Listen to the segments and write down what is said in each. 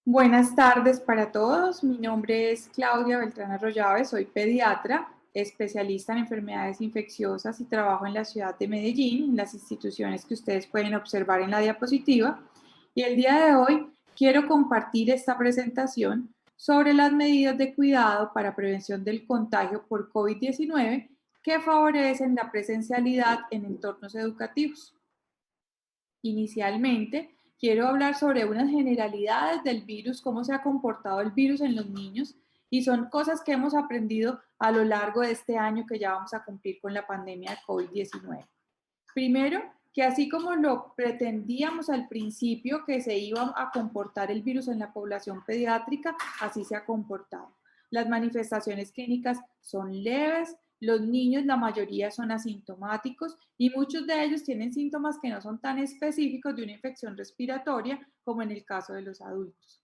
Buenas tardes para todos. Mi nombre es Claudia Beltrán Arroyave, soy pediatra, especialista en enfermedades infecciosas y trabajo en la ciudad de Medellín, en las instituciones que ustedes pueden observar en la diapositiva. Y el día de hoy quiero compartir esta presentación sobre las medidas de cuidado para prevención del contagio por COVID-19 que favorecen la presencialidad en entornos educativos. Inicialmente, quiero hablar sobre unas generalidades del virus, cómo se ha comportado el virus en los niños y son cosas que hemos aprendido a lo largo de este año que ya vamos a cumplir con la pandemia de COVID-19. Primero, que así como lo pretendíamos al principio que se iba a comportar el virus en la población pediátrica, así se ha comportado. Las manifestaciones clínicas son leves, los niños, la mayoría son asintomáticos y muchos de ellos tienen síntomas que no son tan específicos de una infección respiratoria como en el caso de los adultos.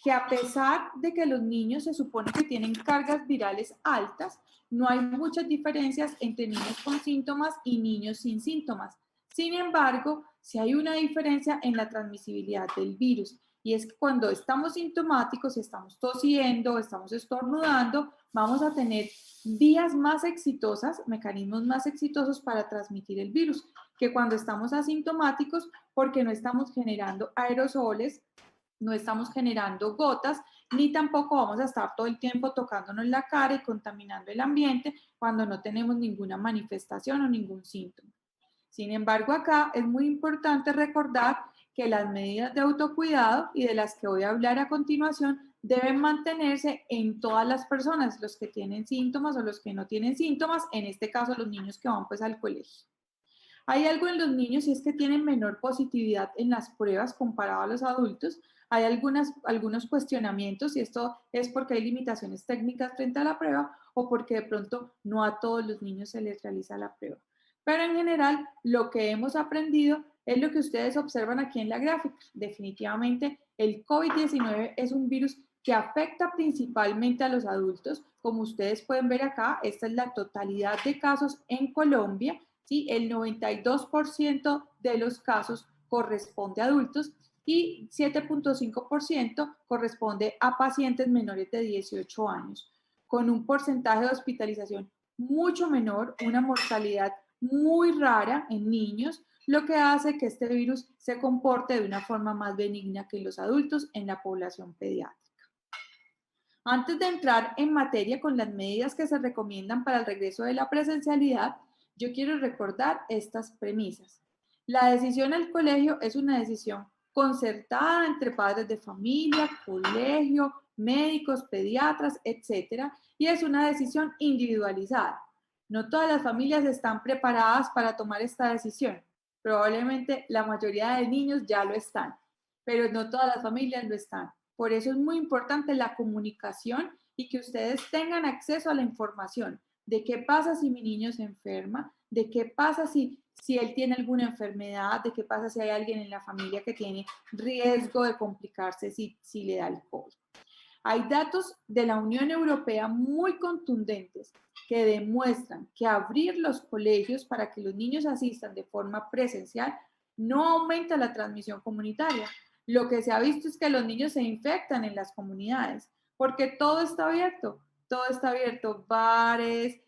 Que a pesar de que los niños se supone que tienen cargas virales altas, no hay muchas diferencias entre niños con síntomas y niños sin síntomas. Sin embargo, sí hay una diferencia en la transmisibilidad del virus y es que cuando estamos sintomáticos, si estamos tosiendo, estamos estornudando, vamos a tener vías más exitosas, mecanismos más exitosos para transmitir el virus que cuando estamos asintomáticos porque no estamos generando aerosoles, no estamos generando gotas, ni tampoco vamos a estar todo el tiempo tocándonos la cara y contaminando el ambiente cuando no tenemos ninguna manifestación o ningún síntoma. Sin embargo, acá es muy importante recordar que las medidas de autocuidado y de las que voy a hablar a continuación deben mantenerse en todas las personas, los que tienen síntomas o los que no tienen síntomas, en este caso los niños que van pues al colegio. Hay algo en los niños y es que tienen menor positividad en las pruebas comparado a los adultos. Hay algunos cuestionamientos y esto es porque hay limitaciones técnicas frente a la prueba o porque de pronto no a todos los niños se les realiza la prueba. Pero en general, lo que hemos aprendido es lo que ustedes observan aquí en la gráfica. Definitivamente, el COVID-19 es un virus que afecta principalmente a los adultos. Como ustedes pueden ver acá, esta es la totalidad de casos en Colombia. ¿Sí? El 92% de los casos corresponde a adultos y 7,5% corresponde a pacientes menores de 18 años, con un porcentaje de hospitalización mucho menor, una mortalidad muy rara en niños, lo que hace que este virus se comporte de una forma más benigna que en los adultos en la población pediátrica. Antes de entrar en materia con las medidas que se recomiendan para el regreso de la presencialidad, yo quiero recordar estas premisas. La decisión al colegio es una decisión concertada entre padres de familia, colegio, médicos, pediatras, etcétera, y es una decisión individualizada. No todas las familias están preparadas para tomar esta decisión. Probablemente la mayoría de niños ya lo están, pero no todas las familias lo están. Por eso es muy importante la comunicación y que ustedes tengan acceso a la información de qué pasa si mi niño se enferma, de qué pasa si él tiene alguna enfermedad, de qué pasa si hay alguien en la familia que tiene riesgo de complicarse si le da el COVID. Hay datos de la Unión Europea muy contundentes que demuestran que abrir los colegios para que los niños asistan de forma presencial no aumenta la transmisión comunitaria. Lo que se ha visto es que los niños se infectan en las comunidades porque todo está abierto, bares,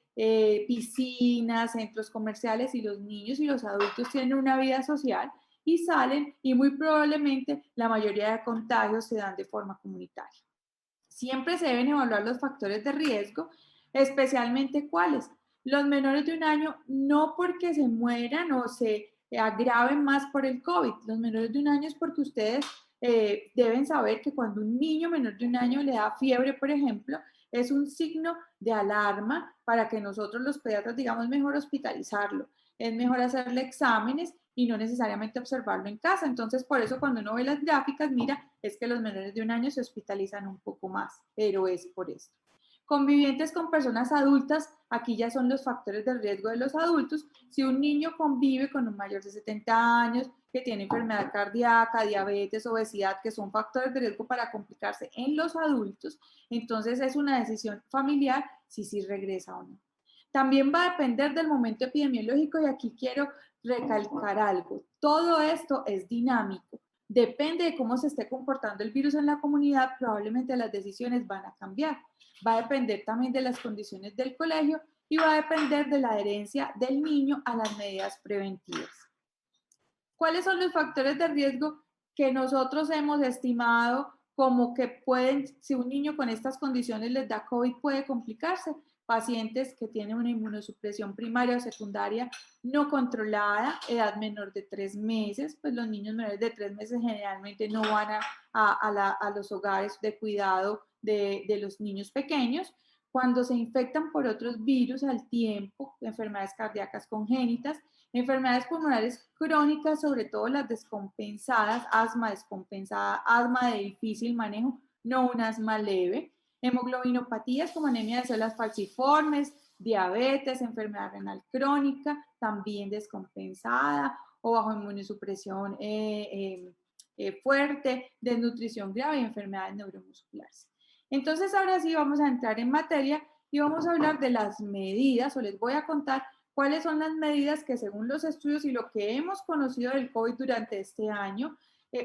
piscinas, centros comerciales y los niños y los adultos tienen una vida social y salen y muy probablemente la mayoría de contagios se dan de forma comunitaria. Siempre se deben evaluar los factores de riesgo, especialmente cuáles. Los menores de un año, no porque se mueran o se agraven más por el COVID. Los menores de un año es porque ustedes deben saber que cuando un niño menor de un año le da fiebre, por ejemplo, es un signo de alarma para que nosotros los pediatras digamos mejor hospitalizarlo. Es mejor hacerle exámenes y no necesariamente observarlo en casa. Entonces, por eso cuando uno ve las gráficas, mira, es que los menores de un año se hospitalizan un poco más, pero es por esto. Convivientes con personas adultas, aquí ya son los factores de riesgo de los adultos. Si un niño convive con un mayor de 70 años que tiene enfermedad cardíaca, diabetes, obesidad, que son factores de riesgo para complicarse en los adultos, entonces es una decisión familiar si regresa o no. También va a depender del momento epidemiológico y aquí quiero recalcar algo. Todo esto es dinámico. Depende de cómo se esté comportando el virus en la comunidad, probablemente las decisiones van a cambiar. Va a depender también de las condiciones del colegio y va a depender de la adherencia del niño a las medidas preventivas. ¿Cuáles son los factores de riesgo que nosotros hemos estimado como que pueden, si un niño con estas condiciones les da COVID, puede complicarse? Pacientes que tienen una inmunosupresión primaria o secundaria no controlada, edad menor de 3 meses, pues los niños menores de 3 meses generalmente no van a los hogares de cuidado de los niños pequeños. Cuando se infectan por otros virus al tiempo, enfermedades cardíacas congénitas, enfermedades pulmonares crónicas, sobre todo las descompensadas, asma descompensada, asma de difícil manejo, no un asma leve, hemoglobinopatías como anemia de células falciformes, diabetes, enfermedad renal crónica, también descompensada o bajo inmunosupresión fuerte, desnutrición grave y enfermedades neuromusculares. Entonces, ahora sí vamos a entrar en materia y vamos a hablar de las medidas, o les voy a contar cuáles son las medidas que según los estudios y lo que hemos conocido del COVID durante este año,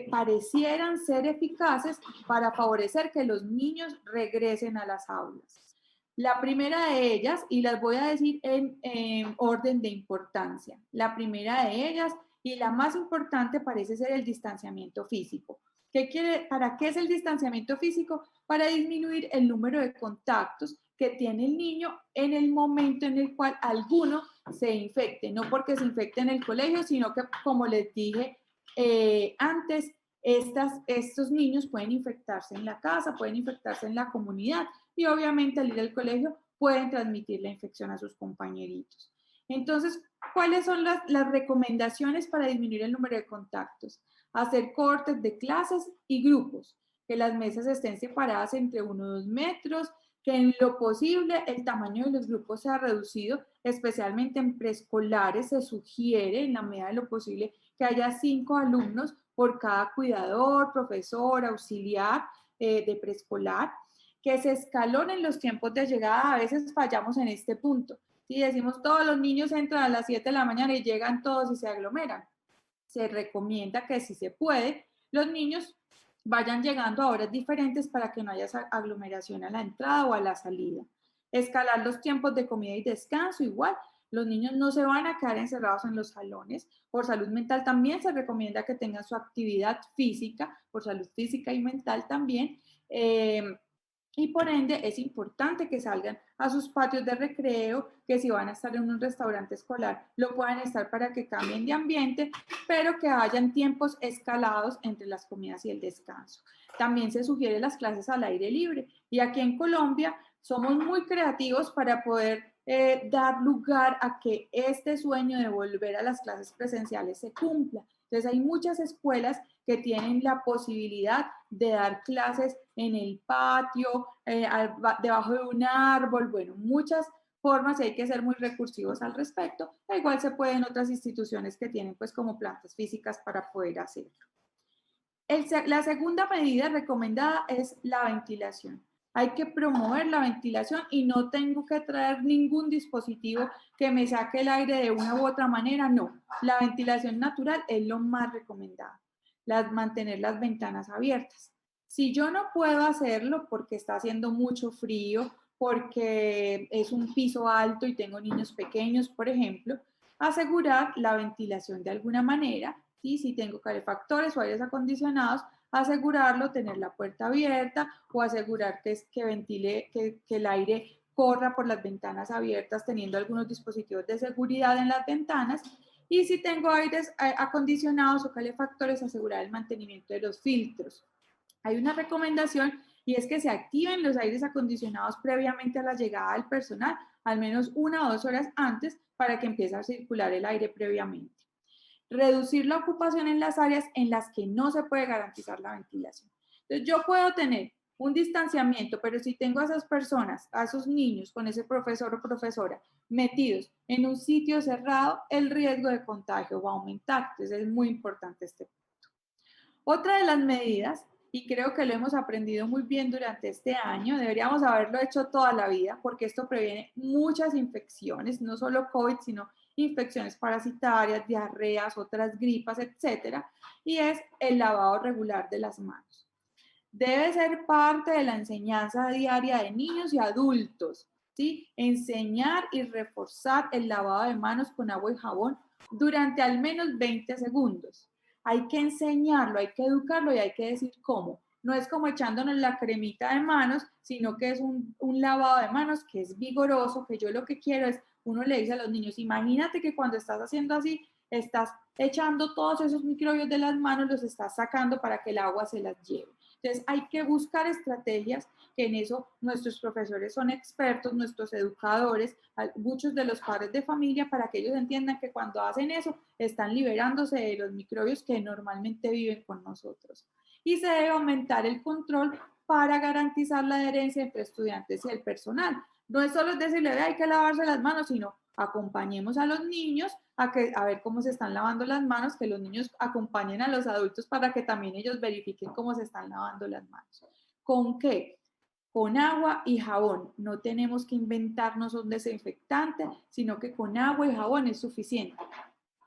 parecieran ser eficaces para favorecer que los niños regresen a las aulas. La primera de ellas, y las voy a decir en orden de importancia, la primera de ellas y la más importante parece ser el distanciamiento físico. ¿Para qué es el distanciamiento físico? Para disminuir el número de contactos que tiene el niño en el momento en el cual alguno se infecte, no porque se infecte en el colegio, sino que, como les dije antes, estos niños pueden infectarse en la casa, pueden infectarse en la comunidad y obviamente al ir al colegio pueden transmitir la infección a sus compañeritos. Entonces, ¿cuáles son las recomendaciones para disminuir el número de contactos? Hacer cortes de clases y grupos, que las mesas estén separadas entre 1 o 2 metros, que en lo posible el tamaño de los grupos sea reducido, especialmente en preescolares se sugiere en la medida de lo posible que haya 5 alumnos por cada cuidador, profesor, auxiliar de preescolar, que se escalonen los tiempos de llegada. A veces fallamos en este punto. Si decimos todos los niños entran a las 7 de la mañana y llegan todos y se aglomeran, se recomienda que si se puede, los niños vayan llegando a horas diferentes para que no haya aglomeración a la entrada o a la salida. Escalar los tiempos de comida y descanso, igual. Los niños no se van a quedar encerrados en los salones. Por salud mental también se recomienda que tengan su actividad física, por salud física y mental también. Y por ende es importante que salgan a sus patios de recreo, que si van a estar en un restaurante escolar, lo puedan estar para que cambien de ambiente, pero que hayan tiempos escalados entre las comidas y el descanso. También se sugiere las clases al aire libre. Y aquí en Colombia somos muy creativos para poder dar lugar a que este sueño de volver a las clases presenciales se cumpla. Entonces hay muchas escuelas que tienen la posibilidad de dar clases en el patio, debajo de un árbol, bueno, muchas formas y hay que ser muy recursivos al respecto. Da igual se puede en otras instituciones que tienen pues como plantas físicas para poder hacerlo. La segunda medida recomendada es la ventilación. Hay que promover la ventilación y no tengo que traer ningún dispositivo que me saque el aire de una u otra manera, no. La ventilación natural es lo más recomendado. Mantener las ventanas abiertas. Si yo no puedo hacerlo porque está haciendo mucho frío, porque es un piso alto y tengo niños pequeños, por ejemplo, asegurar la ventilación de alguna manera. ¿Sí? Si tengo calefactores o aires acondicionados, asegurarlo, tener la puerta abierta o asegurar que ventile, que el aire corra por las ventanas abiertas, teniendo algunos dispositivos de seguridad en las ventanas. Y si tengo aires acondicionados o calefactores, asegurar el mantenimiento de los filtros. Hay una recomendación y es que se activen los aires acondicionados previamente a la llegada del personal, al menos 1 o 2 horas antes, para que empiece a circular el aire previamente. Reducir la ocupación en las áreas en las que no se puede garantizar la ventilación. Entonces, yo puedo tener un distanciamiento, pero si tengo a esas personas, a esos niños con ese profesor o profesora metidos en un sitio cerrado, el riesgo de contagio va a aumentar. Entonces, es muy importante este punto. Otra de las medidas, y creo que lo hemos aprendido muy bien durante este año, deberíamos haberlo hecho toda la vida, porque esto previene muchas infecciones, no solo COVID, sino infecciones parasitarias, diarreas, otras gripas, etcétera, y es el lavado regular de las manos. Debe ser parte de la enseñanza diaria de niños y adultos, ¿sí? Enseñar y reforzar el lavado de manos con agua y jabón durante al menos 20 segundos. Hay que enseñarlo, hay que educarlo y hay que decir cómo. No es como echándonos la cremita de manos, sino que es un lavado de manos que es vigoroso, que yo lo que quiero es, uno le dice a los niños, imagínate que cuando estás haciendo así, estás echando todos esos microbios de las manos, los estás sacando para que el agua se las lleve. Entonces hay que buscar estrategias, que en eso nuestros profesores son expertos, nuestros educadores, muchos de los padres de familia, para que ellos entiendan que cuando hacen eso están liberándose de los microbios que normalmente viven con nosotros. Y se debe aumentar el control para garantizar la adherencia entre estudiantes y el personal. No es solo decirle, hay que lavarse las manos, sino acompañemos a los niños a ver cómo se están lavando las manos, que los niños acompañen a los adultos para que también ellos verifiquen cómo se están lavando las manos. ¿Con qué? Con agua y jabón. No tenemos que inventarnos un desinfectante, sino que con agua y jabón es suficiente.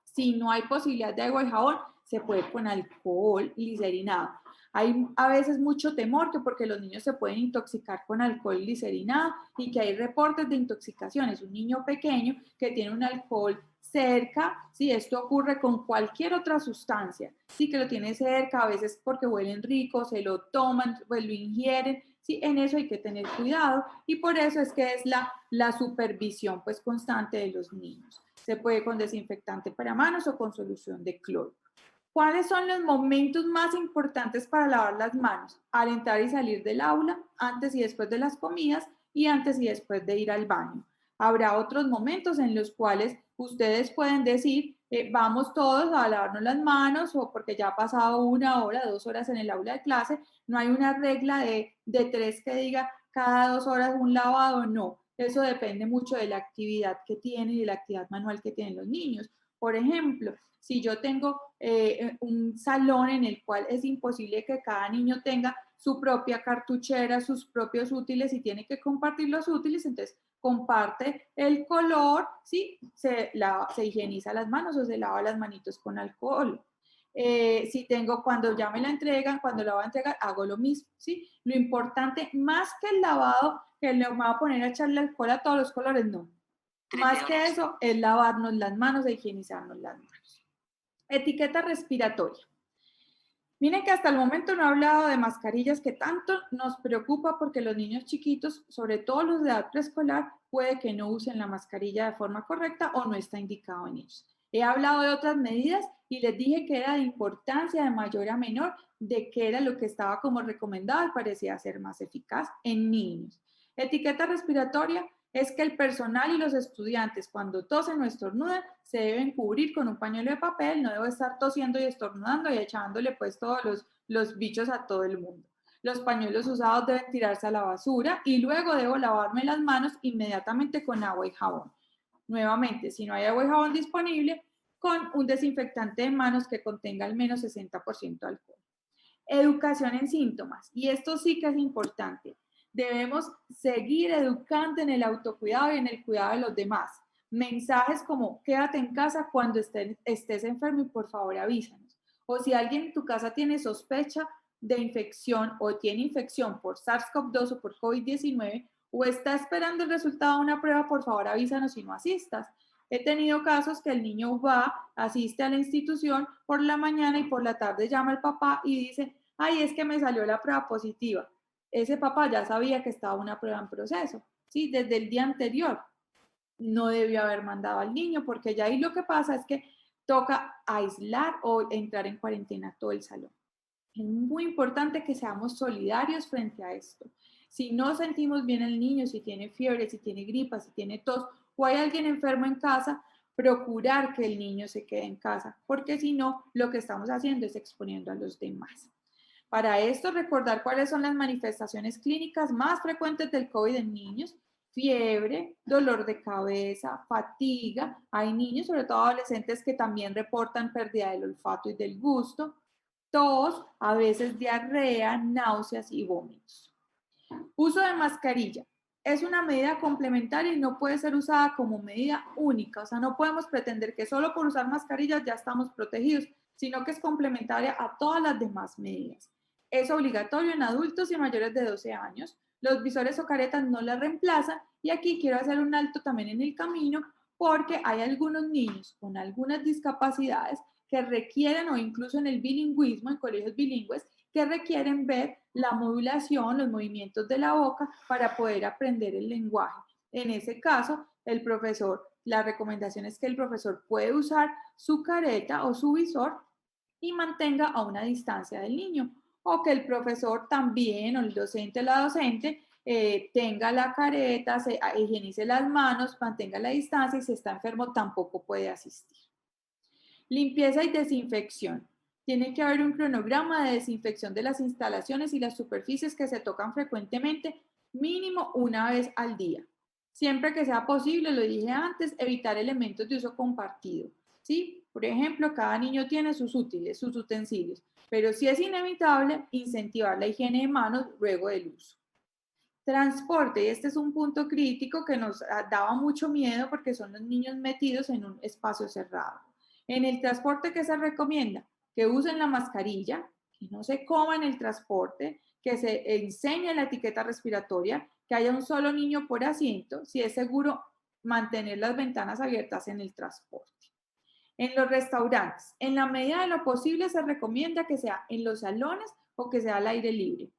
Si no hay posibilidad de agua y jabón, se puede con alcohol y glicerinado. Hay a veces mucho temor que porque los niños se pueden intoxicar con alcohol y glicerinado y que hay reportes de intoxicaciones. Un niño pequeño que tiene un alcohol cerca, si esto ocurre con cualquier otra sustancia, sí que lo tiene cerca, a veces porque huelen rico, se lo toman, pues lo ingieren, sí, en eso hay que tener cuidado y por eso es que es la supervisión pues constante de los niños. Se puede con desinfectante para manos o con solución de cloro. ¿Cuáles son los momentos más importantes para lavar las manos? Al entrar y salir del aula, antes y después de las comidas y antes y después de ir al baño. Habrá otros momentos en los cuales ustedes pueden decir, vamos todos a lavarnos las manos o porque ya ha pasado 1 hora, 2 horas en el aula de clase. No hay una regla de 3 que diga cada 2 horas un lavado, no. Eso depende mucho de la actividad que tienen y de la actividad manual que tienen los niños. Por ejemplo, si yo tengo un salón en el cual es imposible que cada niño tenga su propia cartuchera, sus propios útiles y tiene que compartir los útiles, entonces comparte el color, ¿sí? Se higieniza las manos o se lava las manitos con alcohol. Si tengo, cuando ya me la entregan, cuando la voy a entregar, hago lo mismo, ¿sí? Lo importante, más que el lavado, que le voy a poner a echarle alcohol a todos los colores, no. Más que eso, es lavarnos las manos e higienizarnos las manos. Etiqueta respiratoria. Miren que hasta el momento no he hablado de mascarillas, que tanto nos preocupa porque los niños chiquitos, sobre todo los de edad preescolar, puede que no usen la mascarilla de forma correcta o no está indicado en ellos. He hablado de otras medidas y les dije que era de importancia de mayor a menor, de qué era lo que estaba como recomendado y parecía ser más eficaz en niños. Etiqueta respiratoria es que el personal y los estudiantes cuando tosen o estornudan se deben cubrir con un pañuelo de papel, no debo estar tosiendo y estornudando y echándole pues todos los bichos a todo el mundo. Los pañuelos usados deben tirarse a la basura y luego debo lavarme las manos inmediatamente con agua y jabón. Nuevamente, si no hay agua y jabón disponible, con un desinfectante de manos que contenga al menos 60% alcohol. Educación en síntomas, y esto sí que es importante. Debemos seguir educando en el autocuidado y en el cuidado de los demás. Mensajes como quédate en casa cuando estés enfermo y por favor avísanos. O si alguien en tu casa tiene sospecha de infección o tiene infección por SARS-CoV-2 o por COVID-19 o está esperando el resultado de una prueba, por favor avísanos y no asistas. He tenido casos que el niño asiste a la institución por la mañana y por la tarde llama al papá y dice, ay, es que me salió la prueba positiva. Ese papá ya sabía que estaba una prueba en proceso, ¿sí? Desde el día anterior. No debió haber mandado al niño porque ya ahí lo que pasa es que toca aislar o entrar en cuarentena todo el salón. Es muy importante que seamos solidarios frente a esto. Si no sentimos bien al niño, si tiene fiebre, si tiene gripa, si tiene tos o hay alguien enfermo en casa, procurar que el niño se quede en casa, porque si no, lo que estamos haciendo es exponiendo a los demás. Para esto, recordar cuáles son las manifestaciones clínicas más frecuentes del COVID en niños: fiebre, dolor de cabeza, fatiga. Hay niños, sobre todo adolescentes, que también reportan pérdida del olfato y del gusto, tos, a veces diarrea, náuseas y vómitos. Uso de mascarilla. es una medida complementaria y no puede ser usada como medida única. O sea, no podemos pretender que solo por usar mascarillas ya estamos protegidos, sino que es complementaria a todas las demás medidas. Es obligatorio en adultos y mayores de 12 años. Los visores o caretas no la reemplazan y aquí quiero hacer un alto también en el camino porque hay algunos niños con algunas discapacidades que requieren, o incluso en el bilingüismo, en colegios bilingües, que requieren ver la modulación, los movimientos de la boca para poder aprender el lenguaje. En ese caso, el profesor, la recomendación es que el profesor puede usar su careta o su visor y mantenga a una distancia del niño, o que el profesor también, o el docente o la docente, tenga la careta, se higienice las manos, mantenga la distancia y si está enfermo tampoco puede asistir. Limpieza y desinfección. Tiene que haber un cronograma de desinfección de las instalaciones y las superficies que se tocan frecuentemente, mínimo una vez al día. Siempre que sea posible, lo dije antes, evitar elementos de uso compartido. ¿Sí? Por ejemplo, cada niño tiene sus útiles, sus utensilios, pero si es inevitable, incentivar la higiene de manos luego del uso. Transporte, y este es un punto crítico que nos daba mucho miedo porque son los niños metidos en un espacio cerrado. En el transporte, ¿qué se recomienda? Que usen la mascarilla, que no se coma en el transporte, que se enseñe la etiqueta respiratoria, que haya un solo niño por asiento, si es seguro mantener las ventanas abiertas en el transporte. En los restaurantes, en la medida de lo posible se recomienda que sea en los salones o que sea al aire libre.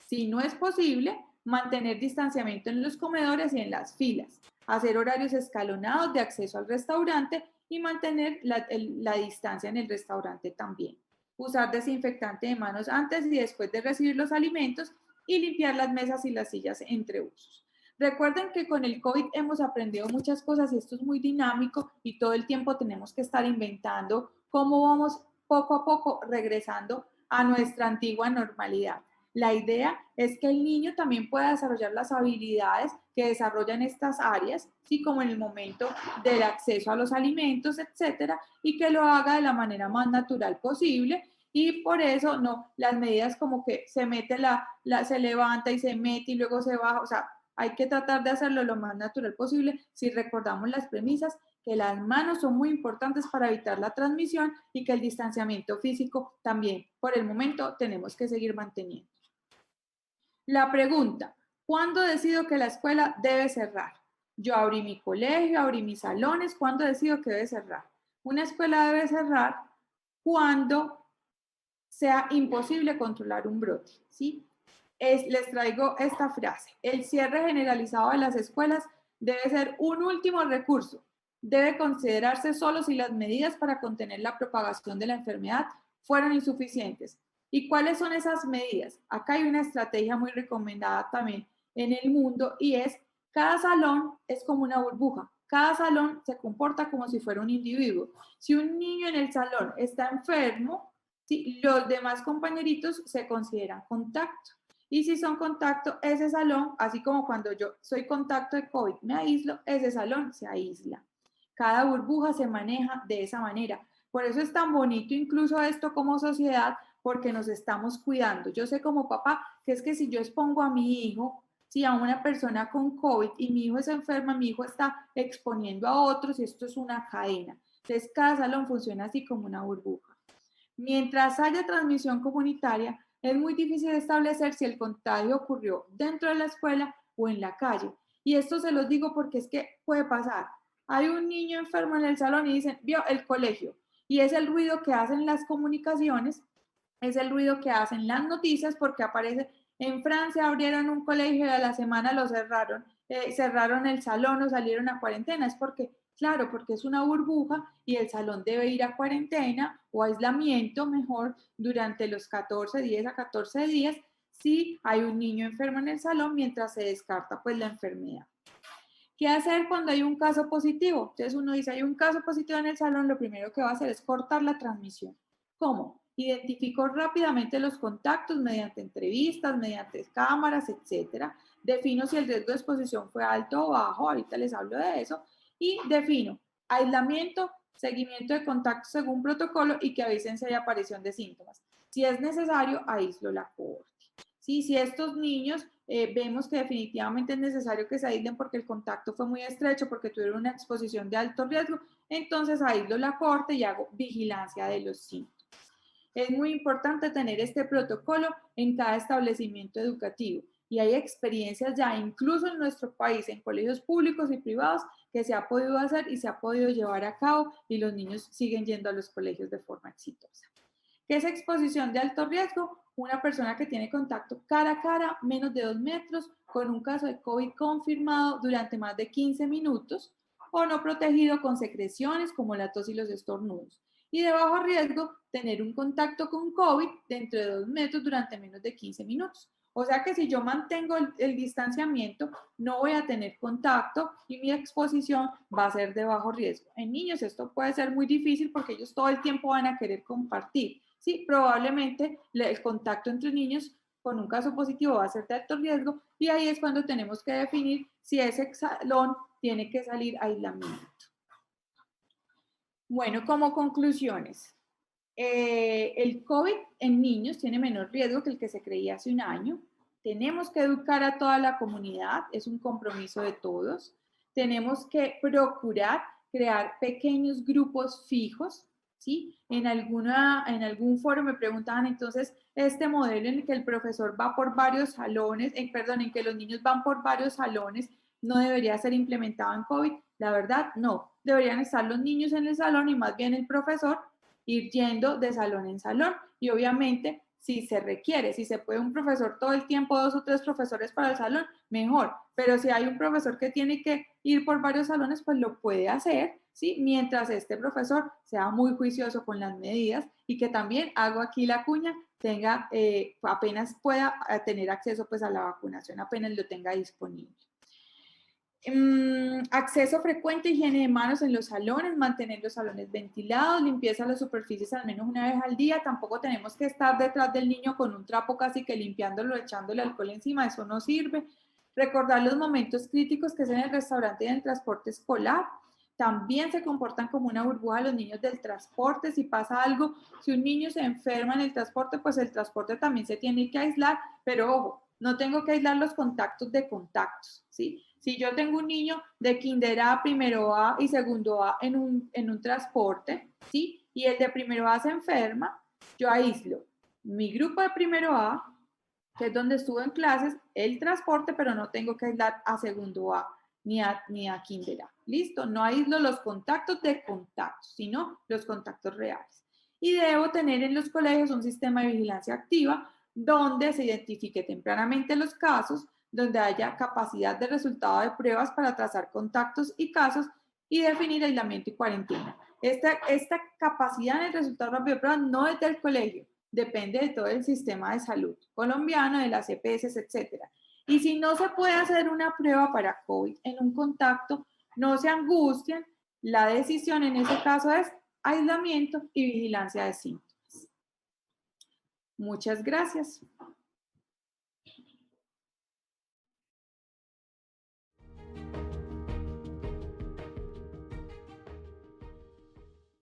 Si no es posible, mantener distanciamiento en los comedores y en las filas, hacer horarios escalonados de acceso al restaurante y mantener la distancia en el restaurante también. Usar desinfectante de manos antes y después de recibir los alimentos y limpiar las mesas y las sillas entre usos. Recuerden que con el COVID hemos aprendido muchas cosas y esto es muy dinámico y todo el tiempo tenemos que estar inventando cómo vamos poco a poco regresando a nuestra antigua normalidad. La idea es que el niño también pueda desarrollar las habilidades que desarrollan estas áreas, ¿sí? Como en el momento del acceso a los alimentos, etcétera, y que lo haga de la manera más natural posible. Y por eso, no, las medidas como que se mete se levanta y se mete y luego se baja, o sea, hay que tratar de hacerlo lo más natural posible si recordamos las premisas que las manos son muy importantes para evitar la transmisión y que el distanciamiento físico también, por el momento, tenemos que seguir manteniendo. La pregunta, ¿cuándo decido que la escuela debe cerrar? Yo abrí mi colegio, abrí mis salones, ¿cuándo decido que debe cerrar? Una escuela debe cerrar cuando sea imposible controlar un brote, ¿sí? Les traigo esta frase. El cierre generalizado de las escuelas debe ser un último recurso. Debe considerarse solo si las medidas para contener la propagación de la enfermedad fueron insuficientes. ¿Y cuáles son esas medidas? Acá hay una estrategia muy recomendada también en el mundo y es cada salón es como una burbuja. Cada salón se comporta como si fuera un individuo. Si un niño en el salón está enfermo, ¿sí? Los demás compañeritos se consideran contacto. Y si son contacto, ese salón, así como cuando yo soy contacto de COVID, me aíslo, ese salón se aísla. Cada burbuja se maneja de esa manera. Por eso es tan bonito incluso esto como sociedad, porque nos estamos cuidando. Yo sé como papá que es que si yo expongo a mi hijo, si a una persona con COVID y mi hijo es enferma, mi hijo está exponiendo a otros y esto es una cadena. Entonces cada salón funciona así como una burbuja. Mientras haya transmisión comunitaria, es muy difícil establecer si el contagio ocurrió dentro de la escuela o en la calle. Y esto se los digo porque es que puede pasar. Hay un niño enfermo en el salón y dicen, vio el colegio. Y es el ruido que hacen las comunicaciones, es el ruido que hacen las noticias porque aparece en Francia abrieron un colegio y a la semana lo cerraron, cerraron el salón o salieron a cuarentena. Es porque claro, porque es una burbuja y el salón debe ir a cuarentena o aislamiento mejor durante los 10 a 14 días si hay un niño enfermo en el salón mientras se descarta pues la enfermedad. ¿Qué hacer cuando hay un caso positivo? Entonces uno dice, hay un caso positivo en el salón, lo primero que va a hacer es cortar la transmisión. ¿Cómo? Identifico rápidamente los contactos mediante entrevistas, mediante cámaras, etcétera. Defino si el riesgo de exposición fue alto o bajo, ahorita les hablo de eso, y defino aislamiento, seguimiento de contactos según protocolo y que avisen si hay aparición de síntomas. Si es necesario, aíslo la cohorte. ¿sí? Si estos niños vemos que definitivamente es necesario que se aíslen porque el contacto fue muy estrecho, porque tuvieron una exposición de alto riesgo, entonces aíslo la corte y hago vigilancia de los síntomas. Es muy importante tener este protocolo en cada establecimiento educativo y hay experiencias ya incluso en nuestro país, en colegios públicos y privados, que se ha podido hacer y se ha podido llevar a cabo y los niños siguen yendo a los colegios de forma exitosa. ¿Qué es exposición de alto riesgo? Una persona que tiene contacto cara a cara, menos de 2 metros, con un caso de COVID confirmado durante más de 15 minutos o no protegido con secreciones como la tos y los estornudos. Y de bajo riesgo, tener un contacto con COVID dentro de 2 metros durante menos de 15 minutos. O sea que si yo mantengo el distanciamiento, no voy a tener contacto y mi exposición va a ser de bajo riesgo. En niños esto puede ser muy difícil porque ellos todo el tiempo van a querer compartir. Sí, probablemente el contacto entre niños con un caso positivo va a ser de alto riesgo y ahí es cuando tenemos que definir si ese salón tiene que salir a aislamiento. Bueno, como conclusiones, el COVID en niños tiene menor riesgo que el que se creía hace un año. Tenemos que educar a toda la comunidad, es un compromiso de todos. Tenemos que procurar crear pequeños grupos fijos, ¿sí? En algún foro me preguntaban entonces, este modelo en el que el profesor va por varios salones, en que los niños van por varios salones, ¿no debería ser implementado en COVID? La verdad, no. Deberían estar los niños en el salón y más bien el profesor ir yendo de salón en salón. Y obviamente, si se requiere, si se puede un profesor todo el tiempo, 2 o 3 profesores para el salón, mejor. Pero si hay un profesor que tiene que ir por varios salones, pues lo puede hacer, ¿sí? Mientras este profesor sea muy juicioso con las medidas y que también, hago aquí la cuña, tenga, apenas pueda tener acceso pues a la vacunación, apenas lo tenga disponible. Acceso frecuente, higiene de manos en los salones, mantener los salones ventilados, limpieza de las superficies al menos una vez al día. Tampoco tenemos que estar detrás del niño con un trapo casi que limpiándolo, echándole alcohol encima, eso no sirve. Recordar los momentos críticos que es en el restaurante y en el transporte escolar. También se comportan como una burbuja los niños del transporte. Si pasa algo, si un niño se enferma en el transporte, pues el transporte también se tiene que aislar, pero ojo, no tengo que aislar los contactos de contactos, ¿sí? Si yo tengo un niño de kinder A, primero A y segundo A en un transporte, ¿sí? Y el de primero A se enferma, yo aíslo mi grupo de primero A, que es donde estuvo en clases, el transporte, pero no tengo que aislar a segundo A ni a kinder A. ¿Listo? No aíslo los contactos de contactos, sino los contactos reales. Y debo tener en los colegios un sistema de vigilancia activa donde se identifique tempranamente los casos, donde haya capacidad de resultado de pruebas para trazar contactos y casos y definir aislamiento y cuarentena. Esta capacidad en el resultado rápido de pruebas no es del colegio, depende de todo el sistema de salud colombiano, de las EPS, etcétera. Y si no se puede hacer una prueba para COVID en un contacto, no se angustien, la decisión en ese caso es aislamiento y vigilancia de síntomas. Muchas gracias.